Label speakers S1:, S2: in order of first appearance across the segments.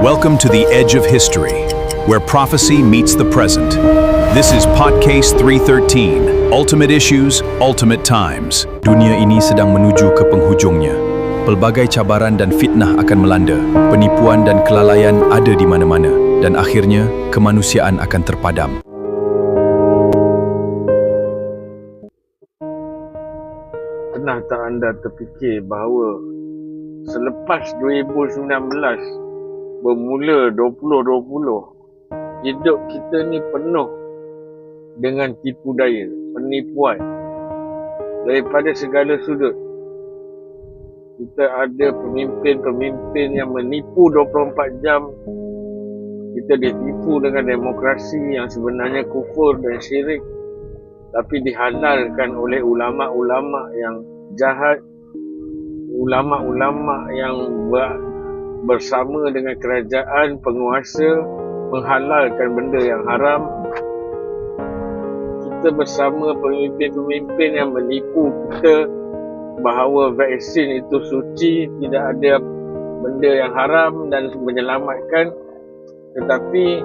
S1: Welcome to the edge of history, where prophecy meets the present. This is Podcast 313, Ultimate Issues, Ultimate Times.
S2: Dunia ini sedang menuju ke penghujungnya. Pelbagai cabaran dan fitnah akan melanda. Penipuan dan kelalaian ada di mana-mana. Dan akhirnya, kemanusiaan akan terpadam.
S3: Pernah tak anda terfikir bahawa selepas 2019 bermula 2020, hidup kita ni penuh dengan tipu daya, penipuan daripada segala sudut. Kita ada pemimpin-pemimpin yang menipu 24 jam. Kita ditipu dengan demokrasi yang sebenarnya kufur dan syirik, tapi dihalalkan oleh ulama-ulama yang jahat, ulama-ulama yang bersama dengan kerajaan penguasa menghalalkan benda yang haram. Kita bersama pemimpin-pemimpin yang menipu kita bahawa vaksin itu suci, tidak ada benda yang haram dan menyelamatkan, tetapi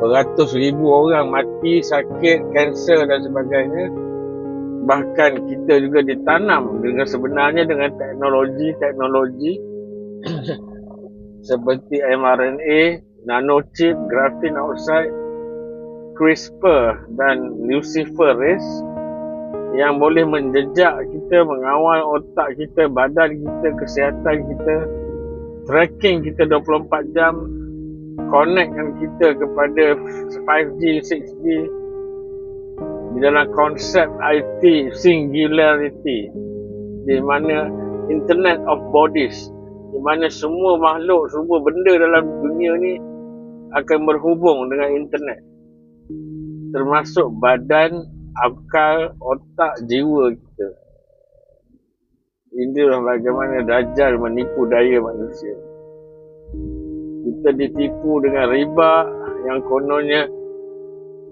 S3: beratus ribu orang mati, sakit, kanser dan sebagainya. Bahkan kita juga ditanam dengan sebenarnya dengan teknologi seperti mRNA, nanochip, graphene oxide, CRISPR dan luciferase yang boleh menjejak kita, mengawal otak kita, badan kita, kesihatan kita, tracking kita 24 jam, connectkan kita kepada 5G, 6G di dalam konsep IT singularity, di mana Internet of Bodies, di mana semua makhluk, semua benda dalam dunia ni akan berhubung dengan internet, termasuk badan, akal, otak, jiwa kita. Inilah bagaimana Dajjal menipu daya manusia. Kita ditipu dengan riba yang kononnya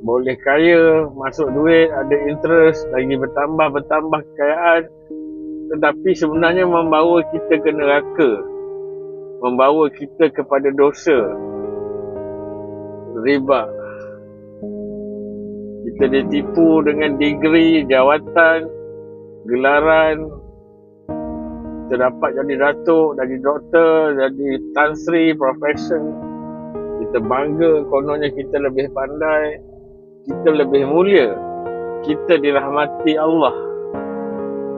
S3: boleh kaya, masuk duit, ada interest, lagi bertambah kekayaan, tetapi sebenarnya membawa kita ke neraka, membawa kita kepada dosa. Riba. Kita ditipu dengan degree, jawatan, gelaran. Kita dapat jadi datuk, jadi doktor, jadi Tan Sri, profesor. Kita bangga kononnya kita lebih pandai, kita lebih mulia, kita dirahmati Allah.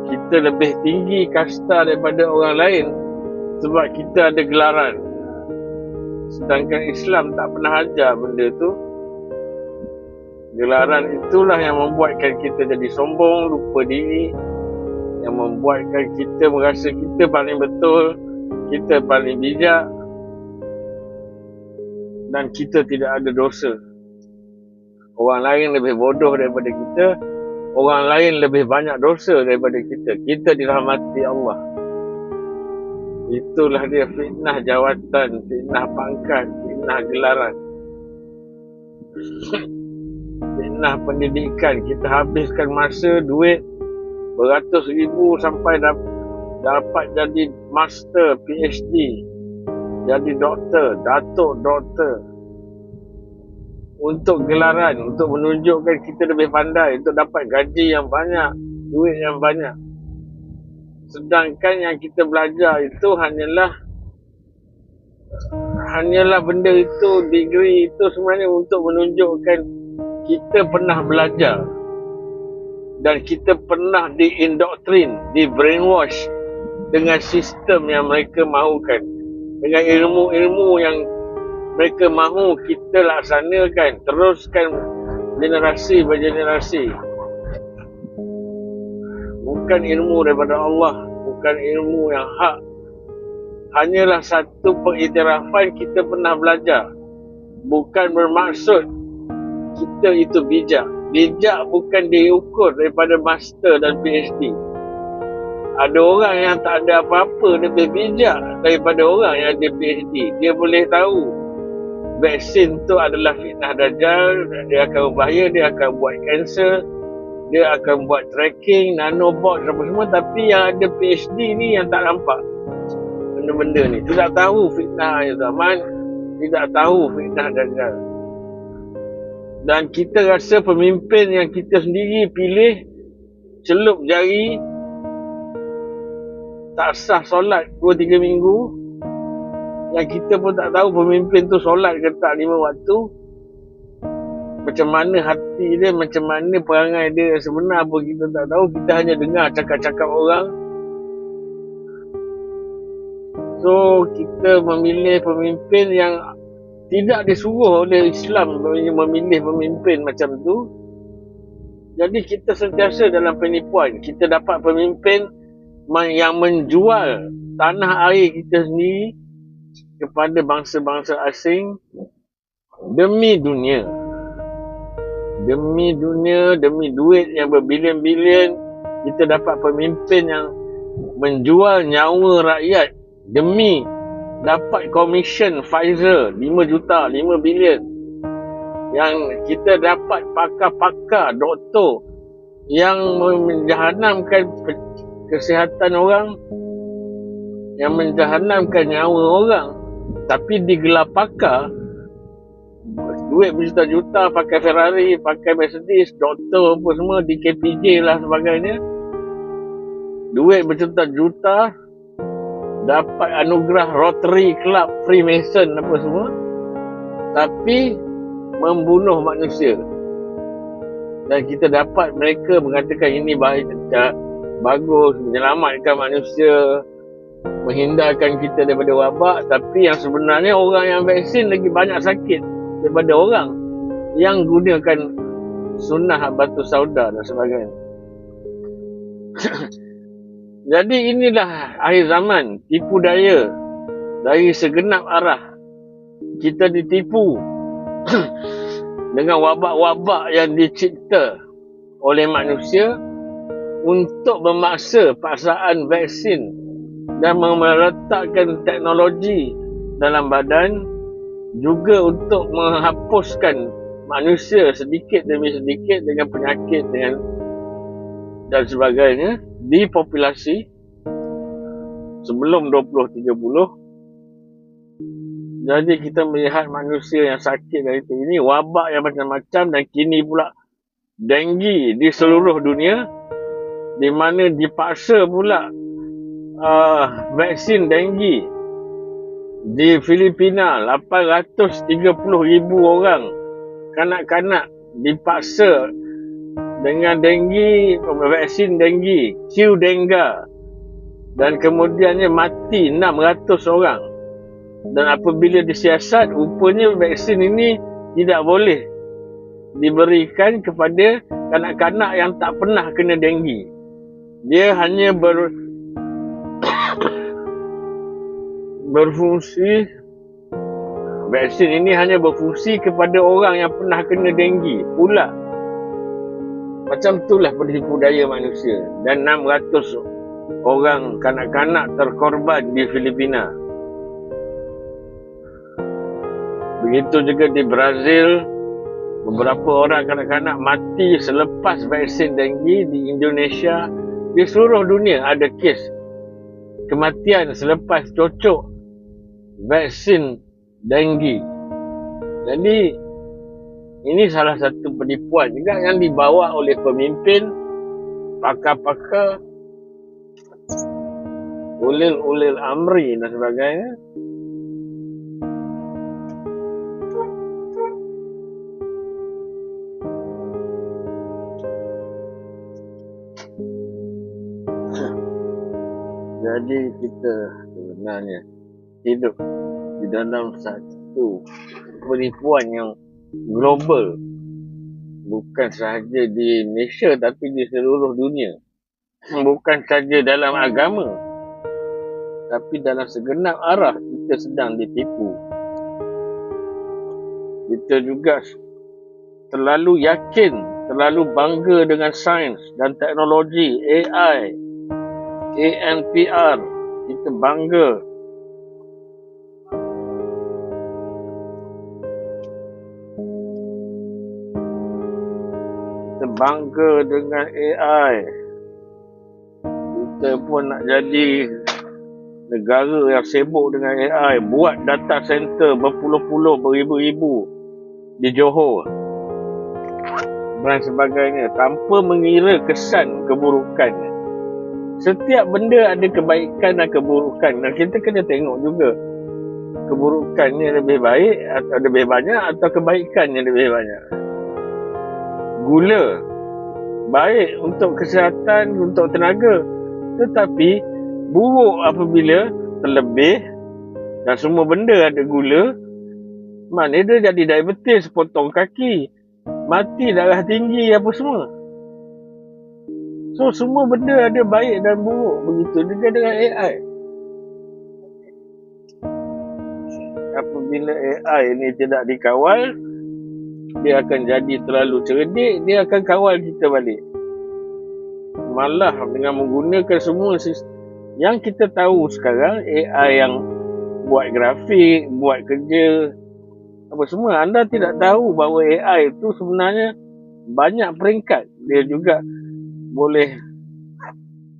S3: Kita lebih tinggi kasta daripada orang lain sebab kita ada gelaran. Sedangkan Islam tak pernah ajar benda tu. Gelaran itulah yang membuatkan kita jadi sombong, lupa diri, yang membuatkan kita merasa kita paling betul, kita paling bijak, dan kita tidak ada dosa. Orang lain lebih bodoh daripada kita, orang lain lebih banyak dosa daripada kita. Kita dirahmati Allah. Itulah dia fitnah jawatan, fitnah pangkat, fitnah gelaran, fitnah pendidikan. Kita habiskan masa, duit beratus ribu sampai dapat jadi master, PhD, jadi doktor, datuk doktor, untuk gelaran, untuk menunjukkan kita lebih pandai, untuk dapat gaji yang banyak, duit yang banyak. Sedangkan yang kita belajar itu hanyalah benda itu, degree itu sebenarnya untuk menunjukkan kita pernah belajar dan kita pernah diindoktrin, di brainwash dengan sistem yang mereka mahukan, dengan ilmu-ilmu yang mereka mahu kita laksanakan, teruskan generasi bergenerasi. Bukan ilmu daripada Allah, bukan ilmu yang hak. Hanyalah satu pengiktirafan kita pernah belajar. Bukan bermaksud kita itu bijak. Bijak bukan diukur daripada master dan PhD. Ada orang yang tak ada apa-apa lebih bijak daripada orang yang ada PhD. Dia boleh tahu vaksin tu adalah fitnah Dajjal, dia akan berbahaya, dia akan buat kanser, dia akan buat tracking, nanobot apa semua. Tapi yang ada PhD ni yang tak nampak benda-benda ni, tidak tahu fitnah akhir zaman, tidak tahu fitnah dajjal. Dan kita rasa pemimpin yang kita sendiri pilih celup jari, tak sah solat 2-3 minggu, yang kita pun tak tahu pemimpin tu solat ke tak 5 waktu, macam mana hati dia, macam mana perangai dia sebenar pun kita tak tahu. Kita hanya dengar cakap-cakap orang. So kita memilih pemimpin yang tidak disuruh oleh Islam memilih pemimpin macam tu. Jadi kita sentiasa dalam penipuan. Kita dapat pemimpin yang menjual tanah air kita sendiri kepada bangsa-bangsa asing demi dunia. Demi dunia, demi duit yang berbilion-bilion, kita dapat pemimpin yang menjual nyawa rakyat demi dapat komisen Pfizer 5 juta, 5 bilion. Yang kita dapat pakar-pakar, doktor yang menjahanamkan kesihatan orang, yang menjahanamkan nyawa orang, tapi digelar pakar, duit berjuta-juta, pakai Ferrari, pakai Mercedes, doktor apa semua, di KPJ lah sebagainya, duit berjuta-juta, dapat anugerah Rotary Club, Freemason apa semua, tapi membunuh manusia. Dan kita dapat mereka mengatakan ini baik, bagus, menyelamatkan manusia, menghindarkan kita daripada wabak, tapi yang sebenarnya orang yang vaksin lagi banyak sakit daripada orang yang gunakan sunnah batu sauda dan sebagainya. Jadi inilah akhir zaman, tipu daya dari segenap arah. Kita ditipu dengan wabak-wabak yang dicipta oleh manusia untuk memaksa paksaan vaksin dan meletakkan teknologi dalam badan, juga untuk menghapuskan manusia sedikit demi sedikit dengan penyakit dan sebagainya di populasi sebelum 2030. Jadi kita melihat manusia yang sakit dari ini, wabak yang macam-macam, dan kini pula denggi di seluruh dunia, di mana dipaksa pula vaksin denggi di Filipina. 830,000 orang kanak-kanak dipaksa dengan denggi, vaksin denggi, Q-Denga, dan kemudiannya mati 600 orang. Dan apabila disiasat, rupanya vaksin ini tidak boleh diberikan kepada kanak-kanak yang tak pernah kena denggi. Dia hanya berfungsi, vaksin ini hanya berfungsi kepada orang yang pernah kena denggi pula. Macam itulah penipu daya manusia. Dan 600 orang kanak-kanak terkorban di Filipina. Begitu juga di Brazil, beberapa orang kanak-kanak mati selepas vaksin denggi. Di Indonesia, di seluruh dunia ada kes kematian selepas cocok vaksin denggi. Jadi ini salah satu penipuan juga yang dibawa oleh pemimpin, pakar-pakar, ulil amri dan sebagainya. Jadi kita sebenarnya hidup di dalam satu penipuan yang global, bukan sahaja di Malaysia tapi di seluruh dunia. Bukan sahaja dalam agama, tapi dalam segenap arah kita sedang ditipu. Kita juga terlalu yakin, terlalu bangga dengan sains dan teknologi, AI, ANPR. Kita bangga. Kita bangga dengan AI. Kita pun nak jadi negara yang sibuk dengan AI buat data center berpuluh-puluh, beribu-ribu di Johor dan sebagainya tanpa mengira kesan keburukannya. Setiap benda ada kebaikan dan keburukan, dan kita kena tengok juga keburukannya lebih baik atau lebih banyak atau kebaikannya lebih banyak. Gula baik untuk kesihatan, untuk tenaga, tetapi buruk apabila terlebih dan semua benda ada gula. Mana dia jadi diabetes, potong kaki, mati, darah tinggi, apa semua. So semua benda ada baik dan buruk. Begitu juga dengan AI. Apabila AI ni tidak dikawal, dia akan jadi terlalu cerdik, dia akan kawal kita balik. Malah dengan menggunakan semua yang kita tahu sekarang, AI yang buat grafik, buat kerja, apa semua. Anda tidak tahu bahawa AI itu sebenarnya banyak peringkat. Dia juga boleh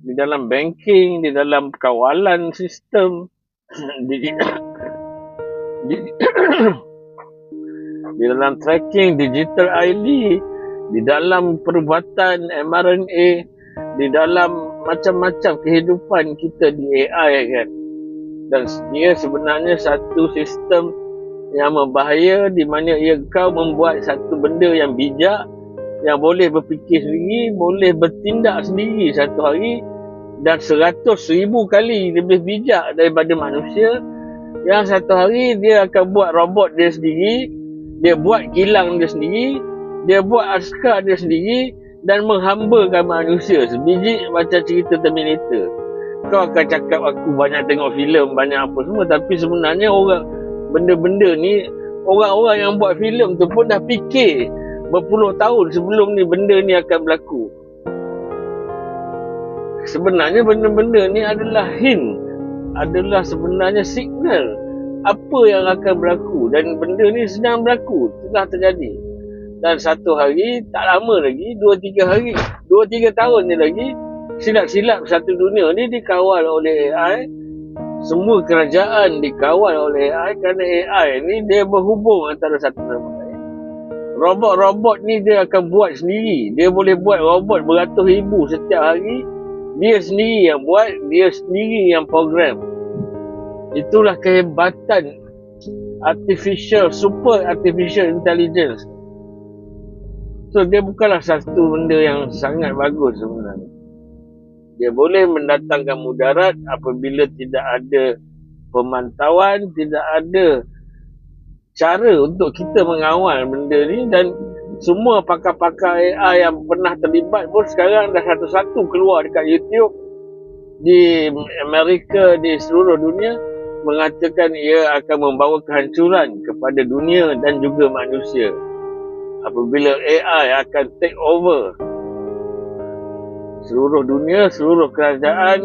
S3: di dalam banking, di dalam kawalan sistem, di dalam tracking, digital ID, di dalam perubatan mRNA, di dalam macam-macam kehidupan kita di AI kan. Dan dia sebenarnya satu sistem yang berbahaya, di mana kau membuat satu benda yang bijak, yang boleh berfikir sendiri, boleh bertindak sendiri satu hari, dan 100,000 kali lebih bijak daripada manusia. Yang satu hari dia akan buat robot dia sendiri, dia buat kilang dia sendiri, dia buat askar dia sendiri, dan menghambakan manusia sebiji macam cerita Terminator. Kau akan cakap aku banyak tengok filem, banyak apa semua, tapi sebenarnya benda-benda ni, orang-orang yang buat filem tu pun dah fikir berpuluh tahun sebelum ni benda ni akan berlaku. Sebenarnya benda-benda ni adalah hint, adalah sebenarnya signal apa yang akan berlaku, dan benda ni sedang berlaku, telah terjadi. Dan satu hari, tak lama lagi, 2-3 hari, 2-3 tahun ni lagi, silap-silap satu dunia ni dikawal oleh AI. Semua kerajaan dikawal oleh AI kerana AI ni dia berhubung antara satu sama lain. Robot-robot ni dia akan buat sendiri. Dia boleh buat robot beratus ribu setiap hari. Dia sendiri yang buat, dia sendiri yang program. Itulah kehebatan super artificial intelligence. So dia bukanlah satu benda yang sangat bagus sebenarnya. Dia boleh mendatangkan mudarat apabila tidak ada pemantauan, tidak ada cara untuk kita mengawal benda ni. Dan semua pakar-pakar AI yang pernah terlibat pun sekarang dah satu-satu keluar dekat YouTube di Amerika, di seluruh dunia, mengatakan ia akan membawa kehancuran kepada dunia dan juga manusia apabila AI akan take over seluruh dunia, seluruh kerajaan,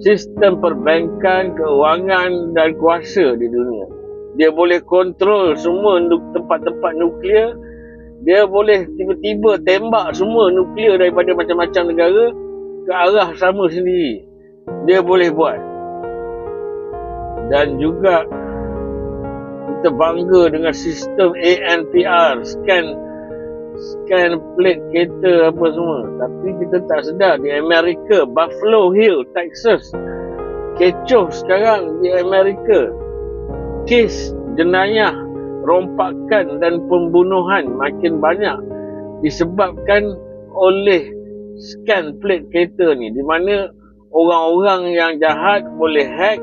S3: sistem perbankan, keuangan dan kuasa di dunia. Dia boleh kontrol semua tempat-tempat nuklear. Dia boleh tiba-tiba tembak semua nuklear daripada macam-macam negara ke arah sama sendiri. Dia boleh buat. Dan juga kita bangga dengan sistem ANPR, scan plate kereta apa semua. Tapi kita tak sedar di Amerika, Buffalo Hill, Texas, kecoh sekarang di Amerika. Kes jenayah, rompakan dan pembunuhan makin banyak disebabkan oleh scan plate kereta ni, di mana orang-orang yang jahat boleh hack.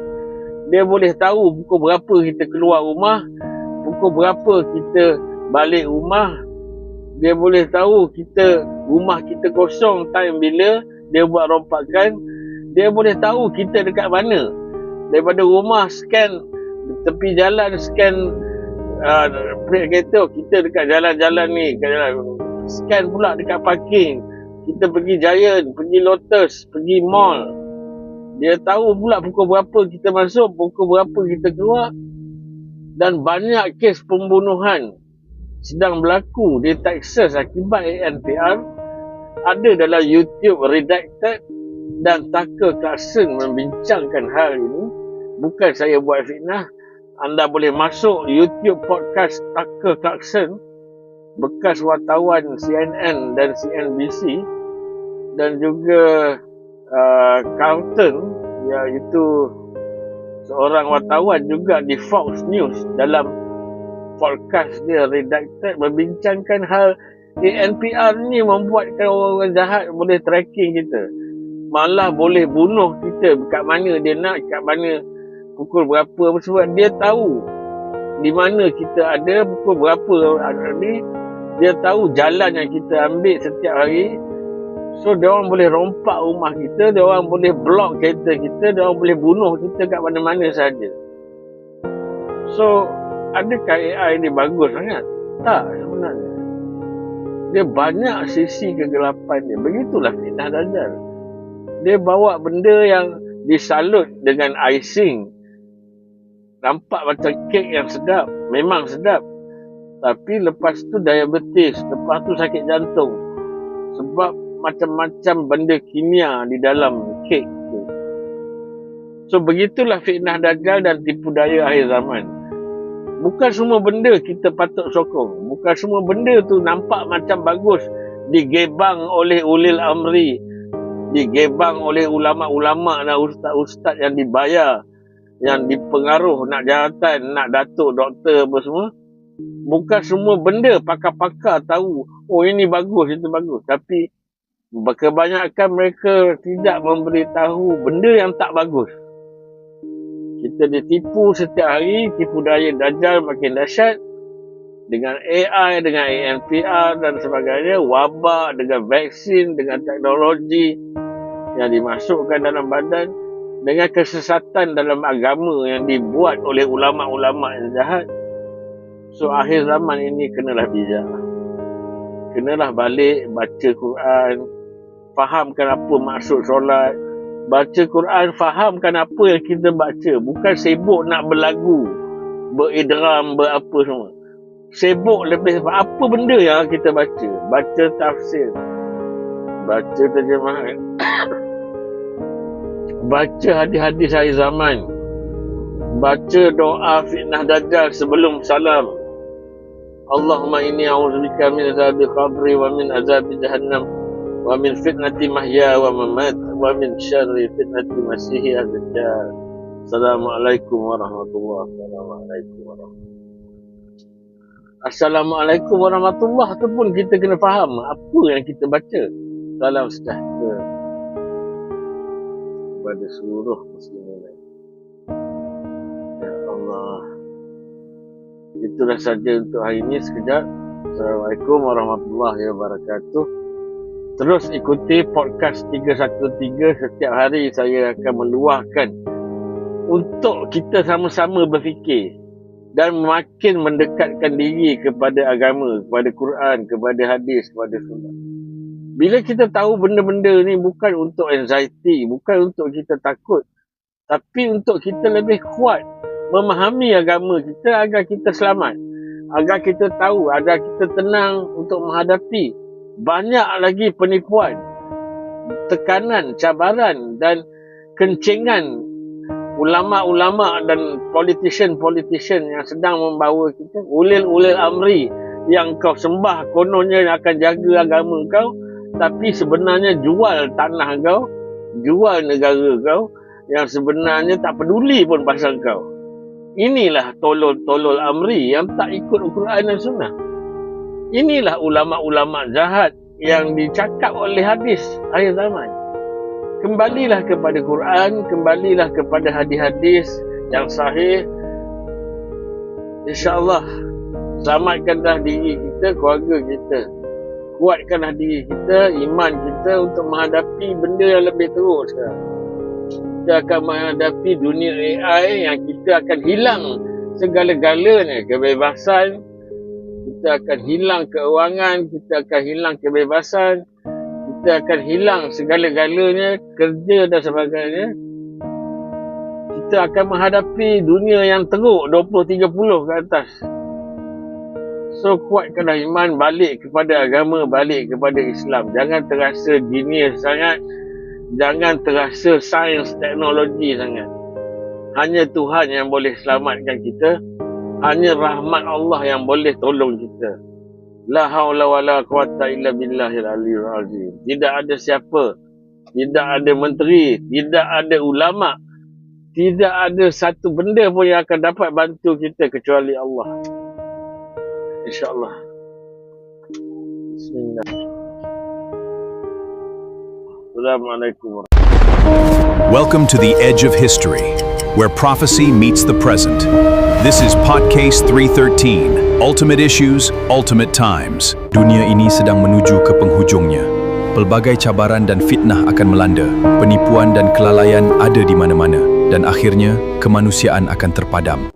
S3: Dia boleh tahu pukul berapa kita keluar rumah, pukul berapa kita balik rumah. Dia boleh tahu rumah kita kosong time bila dia buat rompakan. Dia boleh tahu kita dekat mana. Daripada rumah scan tepi jalan, scan plate kereta, kita dekat jalan-jalan ni, scan pula dekat parking. Kita pergi Giant, pergi Lotus, pergi mall. Dia tahu pula pukul berapa kita masuk, pukul berapa kita keluar. Dan banyak kes pembunuhan sedang berlaku di Texas akibat ANPR. Ada dalam YouTube Redacted, dan Tucker Carlson membincangkan hal ini. Bukan saya buat fitnah. Anda boleh masuk YouTube podcast Tucker Carlson, bekas wartawan CNN dan CNBC, dan juga Carlton, iaitu seorang wartawan juga di Fox News, dalam podcast dia Redacted membincangkan hal ANPR ni membuatkan orang jahat boleh tracking kita, malah boleh bunuh kita kat mana dia nak, kat mana, pukul berapa, sebab dia tahu di mana kita ada, pukul berapa ada ni, dia tahu jalan yang kita ambil setiap hari. So dia orang boleh rompak rumah kita, dia orang boleh block kereta kita, dia orang boleh bunuh kita kat mana-mana saja. So adakah AI ni bagus sangat? Tak sebenarnya. Dia banyak sisi kegelapan dia. Begitulah fitnah Dajjal. Dia bawa benda yang disalut dengan icing. Nampak macam kek yang sedap. Memang sedap. Tapi lepas tu diabetes. Lepas tu sakit jantung. Sebab macam-macam benda kimia di dalam kek tu. So begitulah fitnah Dajjal dan tipu daya akhir zaman. Bukan semua benda kita patut sokong. Bukan semua benda tu nampak macam bagus. Digebang oleh ulil amri. Digebang oleh ulama'-ulama' dan ustaz-ustaz yang dibayar. Yang dipengaruh nak jawatan, nak datuk, doktor apa semua. Bukan semua benda pakar-pakar tahu, oh ini bagus, itu bagus. Tapi kebanyakan mereka tidak memberitahu benda yang tak bagus. Kita ditipu setiap hari, tipu daya Dajjal makin dahsyat. Dengan AI, dengan ANPR dan sebagainya, wabak, dengan vaksin, dengan teknologi yang dimasukkan dalam badan, dengan kesesatan dalam agama yang dibuat oleh ulama'-ulama' yang jahat. So akhir zaman ini kenalah bijak. Kenalah balik, baca Quran, fahamkan apa maksud solat. Baca Quran, fahamkan apa yang kita baca. Bukan sibuk nak berlagu, beridram, berapa semua. Sibuk lebih apa benda yang kita baca. Baca tafsir, baca terjemahan, baca hadis-hadis akhir zaman, baca doa fitnah Dajjal sebelum salam. Allahumma inni a'udzubika min azabil qabri wa min azabi jahannam wa min fitnati mahya wa mamat wa min syarri fitnati masihi ad-dajjal. Assalamualaikum warahmatullahi wabarakatuh. Assalamualaikum warahmatullahi tu pun kita kena faham apa yang kita baca. Salam sejahtera kepada seluruh muslimin. Ya Allah. Itulah saja untuk hari ini sekejap. Assalamualaikum warahmatullahi wabarakatuh. Terus ikuti podcast 313. Setiap hari saya akan meluahkan untuk kita sama-sama berfikir dan makin mendekatkan diri kepada agama, kepada Quran, kepada hadis, kepada sunnah. Bila kita tahu benda-benda ni bukan untuk anxiety, bukan untuk kita takut, tapi untuk kita lebih kuat memahami agama kita agar kita selamat, agar kita tahu, agar kita tenang untuk menghadapi banyak lagi penipuan, tekanan, cabaran dan kencengan ulama'-ulama' dan politician yang sedang membawa kita, ulil amri yang kau sembah kononnya yang akan jaga agama kau, tapi sebenarnya jual tanah kau, jual negara kau, yang sebenarnya tak peduli pun pasal kau. Inilah tolol amri yang tak ikut Al-Quran dan Sunnah. Inilah ulama'-ulama' jahat yang dicakap oleh hadis akhir zaman. Kembalilah kepada Quran, kembalilah kepada hadis-hadis yang sahih. InsyaAllah, selamatkanlah diri kita, keluarga kita. Kuatkanlah diri kita, iman kita untuk menghadapi benda yang lebih teruk sekarang. Kita akan menghadapi dunia AI yang kita akan hilang segala-galanya, kebebasan. Kita akan hilang keuangan, kita akan hilang kebebasan. Kita akan hilang segala-galanya, kerja dan sebagainya. Kita akan menghadapi dunia yang teruk 20-30 ke atas. So kuatkanlah iman, balik kepada agama, balik kepada Islam. Jangan terasa genius sangat, jangan terasa sains teknologi sangat. Hanya Tuhan yang boleh selamatkan kita. Hanya rahmat Allah yang boleh tolong kita. La haula wala quwata illa billahil aliyil azim. Tidak ada siapa, tidak ada menteri, tidak ada ulama, tidak ada satu benda pun yang akan dapat bantu kita kecuali Allah. InsyaAllah. Bismillah. Assalamualaikum.
S1: Welcome to the edge of history, where prophecy meets the present. This is Podcast 313, Ultimate Issues, Ultimate Times.
S2: Dunia ini sedang menuju ke penghujungnya. Pelbagai cabaran dan fitnah akan melanda. Penipuan dan kelalaian ada di mana-mana. Dan akhirnya, kemanusiaan akan terpadam.